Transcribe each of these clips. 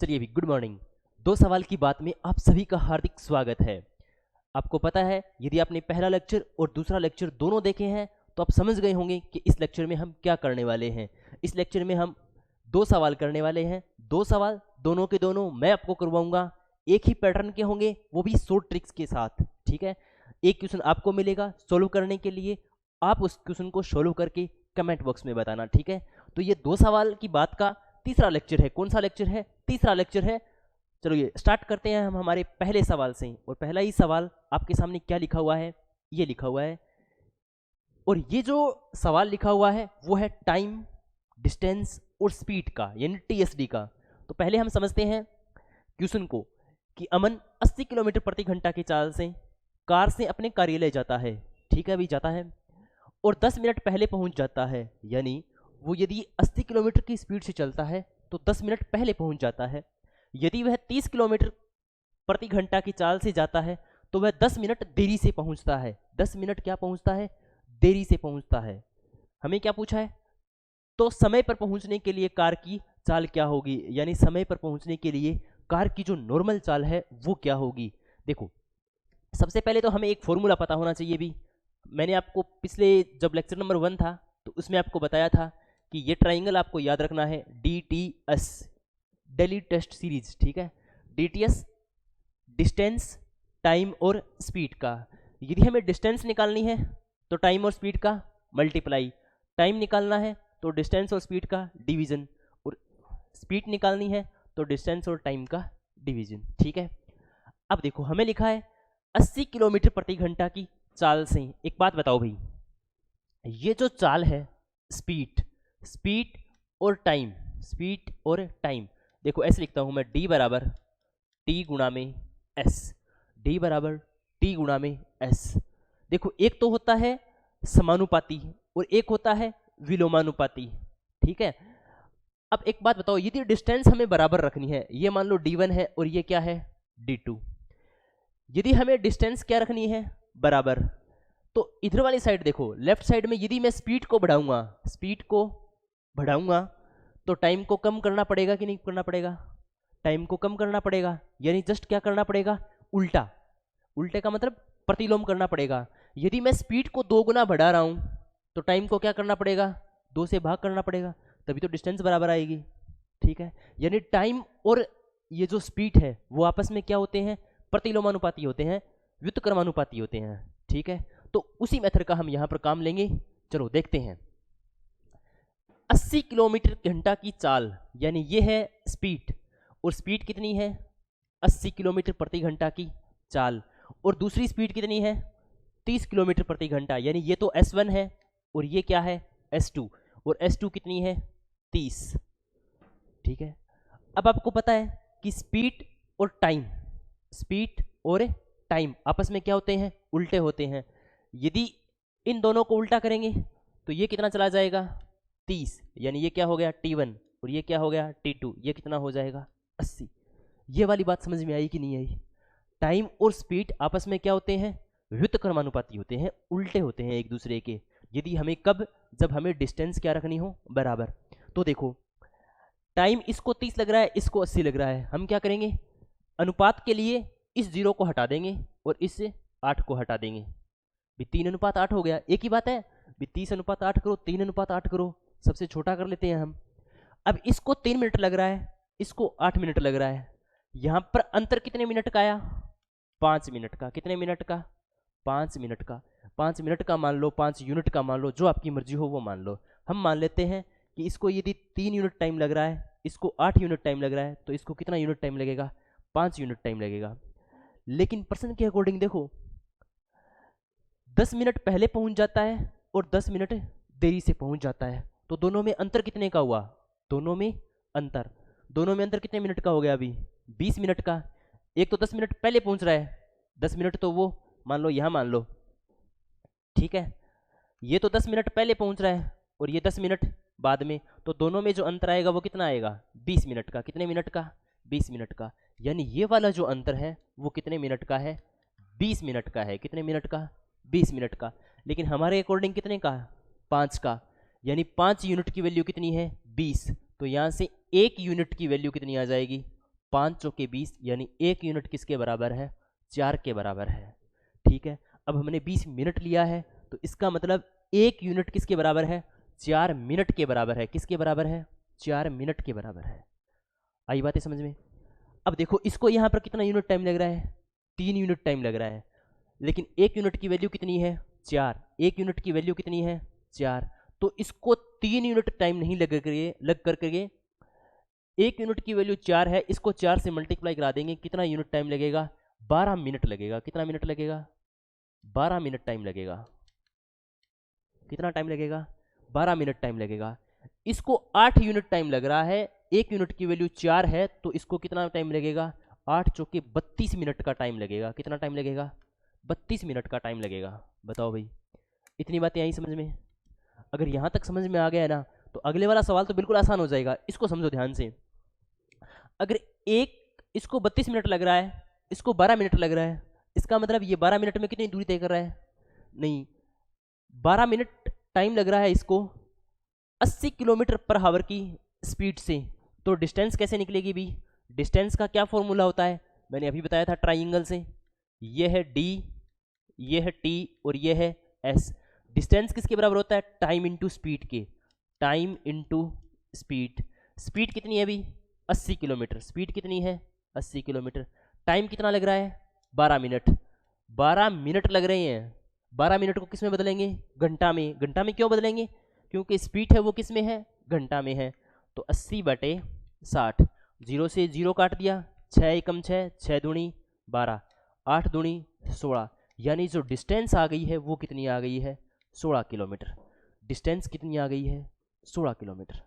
चलिए भी good morning. दो सवाल की बात में आप सभी का हार्दिक स्वागत है। आपको पता है, यदि आपने पहला लेक्चर और दूसरा लेक्चर दोनों देखे हैं तो आप समझ गए होंगे कि इस लेक्चर में हम क्या करने वाले हैं। इस लेक्चर में हम दो सवाल करने वाले हैं। दो सवाल दोनों के दोनों मैं आपको करवाऊंगा, एक ही पैटर्न के होंगे, वो भी शॉर्ट ट्रिक्स के साथ। ठीक है, एक क्वेश्चन आपको मिलेगा सोल्व करने के लिए, आप उस क्वेश्चन को सोल्व करके कमेंट बॉक्स में बताना। ठीक है, तो ये दो सवाल की बात का तीसरा लेक्चर है। कौन सा लेक्चर है? तीसरा लेक्चर है। चलो ये स्टार्ट करते हैं हम हमारे पहले सवाल से। और पहला ही सवाल आपके सामने क्या लिखा हुआ है, ये लिखा हुआ है। और ये जो सवाल लिखा हुआ है वो है टाइम, डिस्टेंस और स्पीड का, यानी टीएसडी का। तो पहले हम समझते हैं क्वेश्चन को कि अमन 80 किलोमीटर प्रति घंटा की चाल से कार से अपने कार्यालय जाता है। ठीक है, अभी जाता है और 10 मिनट पहले पहुंच जाता है। यानी वो यदि 80 किलोमीटर की स्पीड से चलता है तो 10 मिनट पहले पहुंच जाता है। यदि वह 30 किलोमीटर प्रति घंटा की चाल से जाता है तो वह 10 मिनट देरी से पहुंचता है। 10 मिनट क्या पहुंचता है? देरी से पहुंचता है। हमें क्या पूछा है? तो समय पर पहुंचने के लिए कार की चाल क्या होगी, यानी समय पर पहुंचने के लिए कार की जो नॉर्मल चाल है वो क्या होगी। देखो, सबसे पहले तो हमें एक फॉर्मूला पता होना चाहिए। भी मैंने आपको पिछले जब लेक्चर नंबर 1 था तो उसमें आपको बताया था कि ये ट्राइंगल आपको याद रखना है, DTS, डेली टेस्ट सीरीज। ठीक है, DTS डिस्टेंस, टाइम और स्पीड का। यदि हमें डिस्टेंस निकालनी है तो टाइम और स्पीड का मल्टीप्लाई, टाइम निकालना है तो डिस्टेंस और स्पीड का डिवीजन, और स्पीड निकालनी है तो डिस्टेंस और टाइम का डिवीजन। ठीक है, अब देखो हमें लिखा है 80 किलोमीटर प्रति घंटा की चाल से। एक बात बताओ भाई, ये जो चाल है स्पीड और टाइम, स्पीड और टाइम, देखो ऐसे लिखता हूं मैं, D बराबर T गुणा में S, D बराबर T गुणा में S। देखो, एक तो होता है समानुपाती और एक होता है विलोमानुपाती। ठीक है, अब एक बात बताओ, यदि डिस्टेंस हमें बराबर रखनी है, ये मान लो D1 है और ये क्या है D2, यदि हमें डिस्टेंस क्या रखनी है बराबर, तो इधर वाली साइड देखो, लेफ्ट साइड में यदि मैं स्पीड को बढ़ाऊंगा तो टाइम को कम करना पड़ेगा कि नहीं करना पड़ेगा? टाइम को कम करना पड़ेगा, यानी जस्ट क्या करना पड़ेगा? उल्टा। उल्टे का मतलब प्रतिलोम करना पड़ेगा। यदि मैं स्पीड को 2 गुना बढ़ा रहा हूं तो टाइम को क्या करना पड़ेगा? 2 से भाग करना पड़ेगा, तभी तो डिस्टेंस बराबर आएगी। ठीक है, यानी टाइम और ये जो स्पीड है वो आपस में क्या होते हैं? प्रतिलोमानुपाती होते हैं, व्युत्क्रमानुपाती होते हैं। ठीक है, तो उसी मेथड का हम यहां पर काम लेंगे। चलो देखते हैं। 80 किलोमीटर घंटा की चाल, यानी ये है स्पीड, और स्पीड कितनी है? 80 किलोमीटर प्रति घंटा की चाल। और दूसरी स्पीड कितनी है? 30 किलोमीटर प्रति घंटा, यानी ये तो S1 है और ये क्या है? S2, और S2 कितनी है? 30। ठीक है, अब आपको पता है कि स्पीड और टाइम आपस में क्या होते हैं? उल्टे होते हैं। यदि इन दोनों को उल्टा करेंगे तो ये कितना चला जाएगा? 30, यानी ये क्या हो गया? T1, और ये क्या हो गया? T2, ये कितना हो जाएगा? 80। ये वाली बात समझ में आई कि नहीं आई? टाइम और स्पीड आपस में क्या होते हैं? व्युत्क्रमानुपाती होते हैं, उल्टे होते हैं एक दूसरे के। यदि हमें कब? जब हमें डिस्टेंस क्या रखनी हो? बराबर। तो देखो, टाइम इसको 30 लग रहा है, इसको 80 लग रहा है, हम क्या करेंगे? अनुपात के लिए इस 0 को हटा देंगे और इस 8 को हटा देंगे। भी 3:8 हो गया, एक ही बात है। भी 30:8 करो, 3:8 करो, सबसे छोटा कर लेते हैं हम। अब इसको 3 मिनट लग रहा है, इसको 8 मिनट लग रहा है। यहां पर अंतर कितने मिनट का आया? 5 मिनट का। कितने मिनट का? 5 मिनट का। 5 मिनट का मान लो, 5 यूनिट का मान लो, जो आपकी मर्जी हो वो मान लो। हम मान लेते हैं कि इसको यदि 3 यूनिट टाइम लग रहा है, इसको 8 यूनिट टाइम लग रहा है, तो इसको कितना यूनिट टाइम लगेगा? 5 यूनिट टाइम लगेगा। लेकिन प्रश्न के अकॉर्डिंग देखो, 10 मिनट पहले पहुंच जाता है और 10 मिनट देरी से पहुंच जाता है, तो दोनों में अंतर कितने का हुआ? दोनों में अंतर कितने मिनट का हो गया? अभी 20 मिनट का। एक तो 10 मिनट पहले पहुंच रहा है, 10 मिनट तो वो मान लो यहां मान लो। ठीक है, ये तो 10 मिनट पहले पहुंच रहा है और ये 10 मिनट बाद में, तो दोनों में जो अंतर आएगा वो कितना आएगा? 20 मिनट का। कितने मिनट का? 20 मिनट का। यानी ये वाला जो अंतर है वो कितने मिनट का है? 20 मिनट का है। कितने मिनट का? 20 मिनट का। लेकिन हमारे अकॉर्डिंग कितने का? 5 का। यानी 5 यूनिट की वैल्यू कितनी है? 20। तो यहां से 1 यूनिट की वैल्यू कितनी आ जाएगी? 5 चौके 20 यानी 1 यूनिट किसके बराबर है? 4 के बराबर है। ठीक है, अब हमने 20 मिनट लिया है तो इसका मतलब 1 यूनिट किसके बराबर है? 4 मिनट के बराबर है। किसके बराबर है? 4 मिनट के बराबर है। आई बात है समझ में? अब देखो इसको यहाँ पर कितना यूनिट टाइम लग रहा है? 3 यूनिट टाइम लग रहा है, लेकिन 1 यूनिट की वैल्यू कितनी है? 4। 1 यूनिट की वैल्यू कितनी है? 4। तो इसको 3 यूनिट टाइम नहीं लग करके 1 यूनिट की वैल्यू 4 है, इसको 4 से मल्टीप्लाई करा देंगे, कितना यूनिट टाइम लगेगा? 12 मिनट लगेगा। कितना मिनट लगेगा? 12 मिनट टाइम लगेगा। कितना टाइम लगेगा? 12 मिनट टाइम लगेगा। इसको 8 यूनिट टाइम लग रहा है, 1 यूनिट की वैल्यू 4 है, तो इसको कितना टाइम लगेगा? 8 चौके 32 मिनट का टाइम लगेगा। कितना टाइम लगेगा? 32 मिनट का टाइम लगेगा। बताओ भाई, इतनी बातें आई समझ में? अगर यहाँ तक समझ में आ गया है ना, तो अगले वाला सवाल तो बिल्कुल आसान हो जाएगा। इसको समझो ध्यान से। अगर इसको 32 मिनट लग रहा है, इसको 12 मिनट लग रहा है, इसका मतलब ये 12 मिनट में कितनी दूरी तय कर रहा है? नहीं, 12 मिनट टाइम लग रहा है इसको 80 किलोमीटर पर हावर की स्पीड से। तो डिस्टेंस कैसे निकलेगी भी? डिस्टेंस का क्या फॉर्मूला होता है? मैंने अभी बताया था ट्राइंगल से। ये है d, ये है t और ये है s। डिस्टेंस किसके बराबर होता है? टाइम इंटू स्पीड के। Time into speed. स्पीड कितनी है अभी? 80 किलोमीटर। स्पीड कितनी है? 80 किलोमीटर। टाइम कितना लग रहा है? 12 मिनट। 12 मिनट लग रहे हैं। 12 मिनट को किस में बदलेंगे? घंटा में। घंटा में क्यों बदलेंगे? क्योंकि स्पीड है वो किस में है? घंटा में है। तो 80/60। 0 से 0 काट दिया, 6 एकम 6, 6 दूनी 12, 8 दूनी 16, यानी जो डिस्टेंस आ गई है वो कितनी आ गई है? 16 किलोमीटर। डिस्टेंस कितनी आ गई है? 16 किलोमीटर।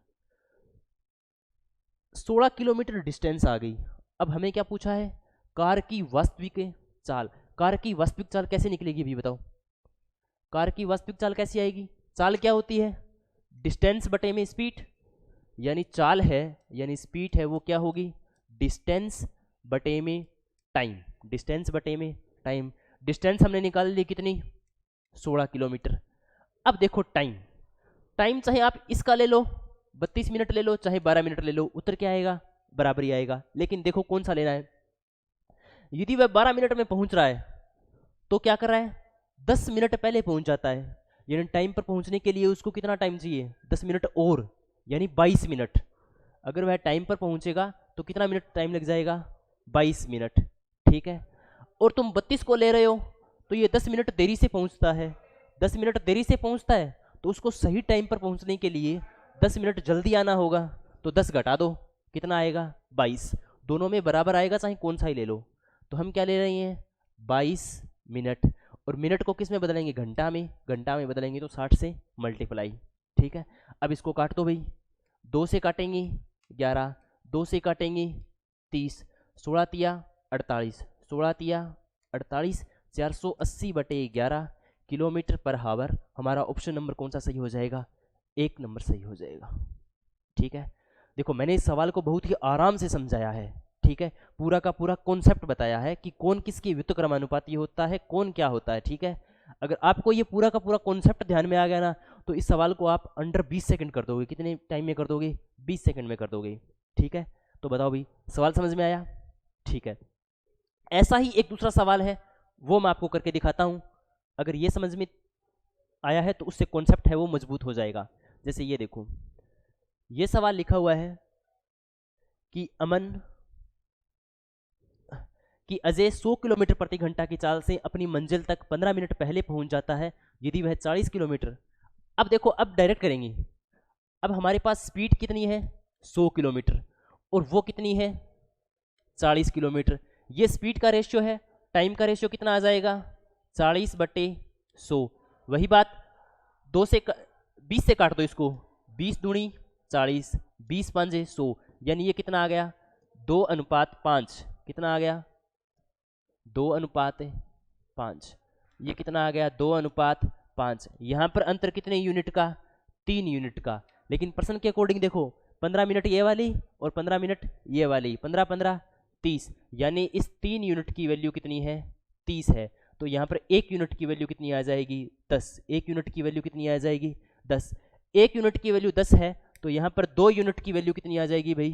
16 किलोमीटर डिस्टेंस आ गई। अब हमें क्या पूछा है? कार की वास्तविक चाल। कार की वास्तविक चाल कैसे निकलेगी भी बताओ? कार की वास्तविक चाल कैसी आएगी? चाल क्या होती है? डिस्टेंस बटे में स्पीड, यानी चाल है यानी स्पीड है वो क्या होगी? डिस्टेंस बटे में टाइम। डिस्टेंस बटे में टाइम। डिस्टेंस हमने निकाल ली कितनी? 16 किलोमीटर। अब देखो टाइम। टाइम चाहे आप इसका ले लो 32 मिनट ले लो, चाहे 12 मिनट ले लो, उत्तर क्या आएगा? बराबर ही आएगा। लेकिन देखो कौन सा लेना है। यदि वह 12 मिनट में पहुंच रहा है तो क्या कर रहा है? 10 मिनट पहले पहुंच जाता है, यानी टाइम पर पहुंचने के लिए उसको कितना टाइम चाहिए? 10 मिनट और, यानी 22 मिनट। अगर वह टाइम पर पहुंचेगा तो कितना मिनट टाइम लग जाएगा? 22 मिनट। ठीक है, और तुम 32 को ले रहे हो तो ये 10 मिनट देरी से पहुंचता है। 10 मिनट देरी से पहुंचता है तो उसको सही टाइम पर पहुंचने के लिए 10 मिनट जल्दी आना होगा। तो 10 घटा दो, कितना आएगा? 22। दोनों में बराबर आएगा, चाहे कौन सा ही ले लो। तो हम क्या ले रहे हैं? 22 मिनट। और मिनट को किस में बदलेंगे? घंटा में। घंटा में बदलेंगे तो 60 से मल्टीप्लाई। ठीक है, अब इसको काट दो भाई। 2 से काटेंगे 11, 2 से काटेंगे 30, 16 तिया 48, 16 तिया 48, 480/11 किलोमीटर पर हावर। हमारा ऑप्शन नंबर कौन सा सही हो जाएगा? 1 नंबर सही हो जाएगा। ठीक है, देखो मैंने इस सवाल को बहुत ही आराम से समझाया है। ठीक है, पूरा का पूरा कॉन्सेप्ट बताया है कि कौन किसकी व्युत्क्रमानुपाती होता है, कौन क्या होता है। ठीक है, अगर आपको ये पूरा का पूरा कॉन्सेप्ट ध्यान में आ गया ना, तो इस सवाल को आप अंडर 20 सेकंड कर दोगे। कितने टाइम में कर दोगे? 20 सेकंड में कर दोगे। ठीक है, तो बताओ भाई, सवाल समझ में आया? ठीक है, ऐसा ही एक दूसरा सवाल है, वो मैं आपको करके दिखाता हूं। अगर ये समझ में आया है तो उससे कॉन्सेप्ट है वो मजबूत हो जाएगा। जैसे ये देखो, ये सवाल लिखा हुआ है कि अजय 100 किलोमीटर प्रति घंटा की चाल से अपनी मंजिल तक 15 मिनट पहले पहुंच जाता है यदि वह 40 किलोमीटर। अब देखो, अब डायरेक्ट करेंगे। अब हमारे पास स्पीड कितनी है? 100 किलोमीटर, और वो कितनी है? 40 किलोमीटर। ये स्पीड का रेशियो है। टाइम का रेशियो कितना आ जाएगा? 40/100। वही बात 20 से काट दो इसको। 20 दूनी 40, 20 पंजे 100, यानी ये कितना आ गया? 2:5। कितना आ गया? 2:5। ये कितना आ गया? 2:5। यहाँ पर अंतर कितने यूनिट का? 3 यूनिट का। लेकिन प्रश्न के अकॉर्डिंग देखो, 15 मिनट ये वाली और 15 मिनट ये वाली, 15-15 30, यानी इस 3 यूनिट की वैल्यू कितनी है? 30 है। तो यहाँ पर 1 यूनिट की वैल्यू कितनी आ जाएगी? 10। 1 यूनिट की वैल्यू कितनी आ जाएगी? 10। 1 यूनिट की वैल्यू 10 है, तो यहाँ पर 2 यूनिट की वैल्यू कितनी आ जाएगी भाई?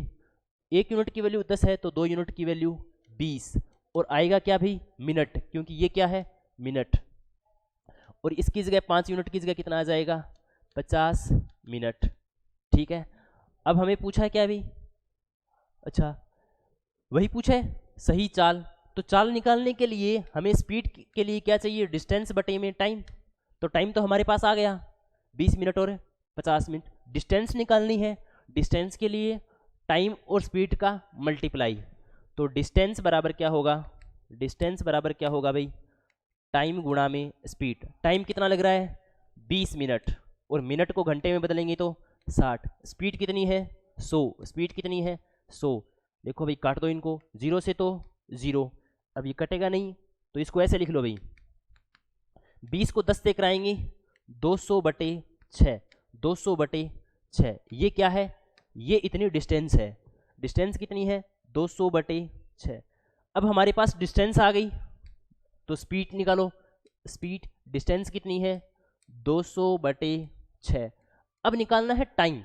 1 यूनिट की वैल्यू 10 है तो 2 यूनिट की वैल्यू 20, और आएगा क्या भाई, मिनट, क्योंककि ये क्या है, मिनट। और इसकी जगह 5 यूनिट की जगह कितना आ जाएगा, 50 मिनट। ठीक है, अब हमें पूछा है क्या अभी, अच्छा वही पूछा है सही चाल। तो चाल निकालने के लिए हमें स्पीड के लिए क्या चाहिए, डिस्टेंस बटे में टाइम। तो टाइम तो हमारे पास आ गया 20 मिनट और 50 मिनट। डिस्टेंस निकालनी है, डिस्टेंस के लिए टाइम और स्पीड का मल्टीप्लाई। तो डिस्टेंस बराबर क्या होगा, डिस्टेंस बराबर क्या होगा भाई, टाइम गुणा में स्पीड। टाइम कितना लग रहा है 20 मिनट, और मिनट को घंटे में बदलेंगे तो 60। स्पीड कितनी है 100, स्पीड कितनी है 100। देखो भाई काट दो इनको, 0 से तो 0, अब ये कटेगा नहीं, तो इसको ऐसे लिख लो भाई, 20 को 10 से कराएंगे 200 बटे 6, 200 बटे 6। ये क्या है, ये इतनी डिस्टेंस है। डिस्टेंस कितनी है 200 बटे 6। अब हमारे पास डिस्टेंस आ गई, तो स्पीड निकालो। स्पीड डिस्टेंस कितनी है 200 बटे 6। अब निकालना है टाइम।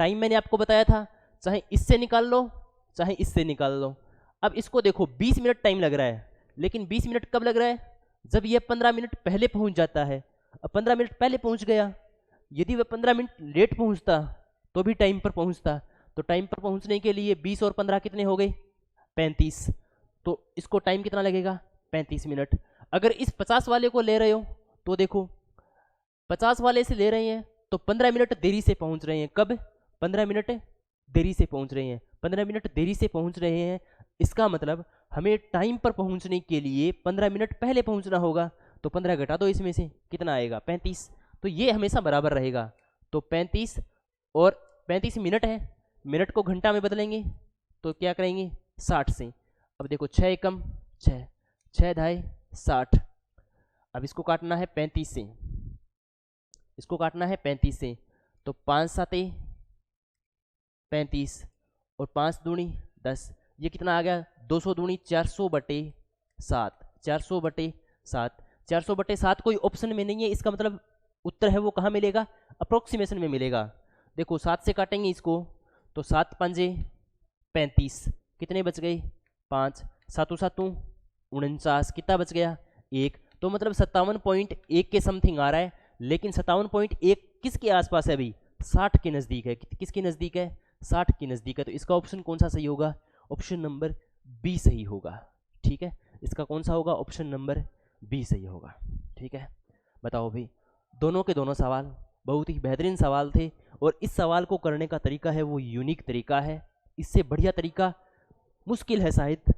टाइम मैंने आपको बताया था, चाहे इससे निकाल लो चाहे इससे निकाल लो। अब इसको देखो 20 मिनट टाइम लग रहा है, लेकिन 20 मिनट कब लग रहा है, जब ये 15 मिनट पहले पहुंच जाता है। अब 15 मिनट पहले पहुंच गया, यदि वह 15 मिनट लेट पहुंचता तो भी टाइम पर पहुंचता। तो टाइम पर पहुंचने के लिए 20 और 15 कितने हो गए 35, तो इसको टाइम कितना लगेगा 35 मिनट। अगर इस 50 वाले को ले रहे हो तो देखो 50 वाले से ले रहे हैं तो 15 मिनट देरी से पहुंच रहे हैं। कब, 15 मिनट देरी से पहुंच रहे हैं, 15 मिनट देरी से पहुंच रहे हैं। इसका मतलब हमें टाइम पर पहुंचने के लिए 15 मिनट पहले पहुंचना होगा। तो 15 घटा दो इसमें से, कितना आएगा 35। तो ये हमेशा बराबर रहेगा। तो 35 और 35 मिनट है, मिनट को घंटा में बदलेंगे तो क्या करेंगे 60 से। अब देखो 6 एकम 6, 6 ढाई 60। अब इसको काटना है 35 से, इसको काटना है 35 से। तो 5 साते 35 और 5 दूनी 10, ये कितना आ गया 200 दूनी 400 बटे 7, 400 बटे 7। 400 बटे 7 कोई ऑप्शन में नहीं है, इसका मतलब उत्तर है वो कहाँ मिलेगा, अप्रोक्सीमेशन में मिलेगा। देखो 7 से काटेंगे इसको तो 7 पंजे 35, कितने बच गए 5, 7 7 49, कितना बच गया 1। तो मतलब 57.1 के समथिंग आ रहा है, लेकिन 57.1 किसके आसपास है अभी, 60 के नज़दीक है। किसके नज़दीक है 60 के नज़दीक है। तो इसका ऑप्शन कौन सा सही होगा, ऑप्शन नंबर बी सही होगा। ठीक है, इसका कौन सा होगा, ऑप्शन नंबर बी सही होगा। ठीक है, बताओ भाई, दोनों के दोनों सवाल बहुत ही बेहतरीन सवाल थे, और इस सवाल को करने का तरीका है वो यूनिक तरीका है। इससे बढ़िया तरीका मुश्किल है शायद।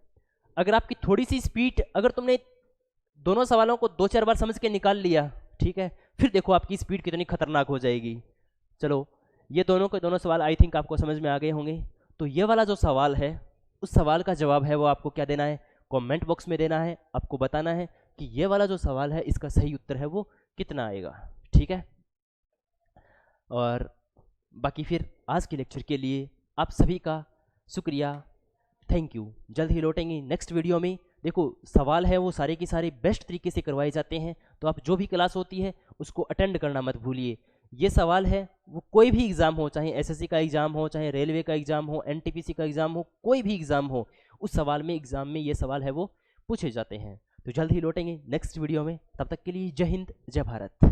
अगर आपकी थोड़ी सी स्पीड, अगर तुमने दोनों सवालों को 2-4 बार समझ के निकाल लिया, ठीक है, फिर देखो आपकी स्पीड कितनी खतरनाक हो जाएगी। चलो, ये दोनों के दोनों सवाल आई थिंक आपको समझ में आ गए होंगे। तो ये वाला जो सवाल है, उस सवाल का जवाब है वो आपको क्या देना है, कमेंट बॉक्स में देना है। आपको बताना है कि ये वाला जो सवाल है इसका सही उत्तर है वो कितना आएगा। ठीक है, और बाकी फिर आज के लेक्चर के लिए आप सभी का शुक्रिया, थैंक यू। जल्द ही लौटेंगे नेक्स्ट वीडियो में। देखो सवाल है वो सारे के सारे बेस्ट तरीके से करवाए जाते हैं, तो आप जो भी क्लास होती है उसको अटेंड करना मत भूलिए। ये सवाल है वो कोई भी एग्ज़ाम हो, चाहे एसएससी का एग्ज़ाम हो, चाहे रेलवे का एग्ज़ाम हो, एनटीपीसी का एग्ज़ाम हो, कोई भी एग्ज़ाम हो, उस सवाल में एग्ज़ाम में ये सवाल है वो पूछे जाते हैं। तो जल्द ही लौटेंगे नेक्स्ट वीडियो में, तब तक के लिए जय हिंद जय भारत।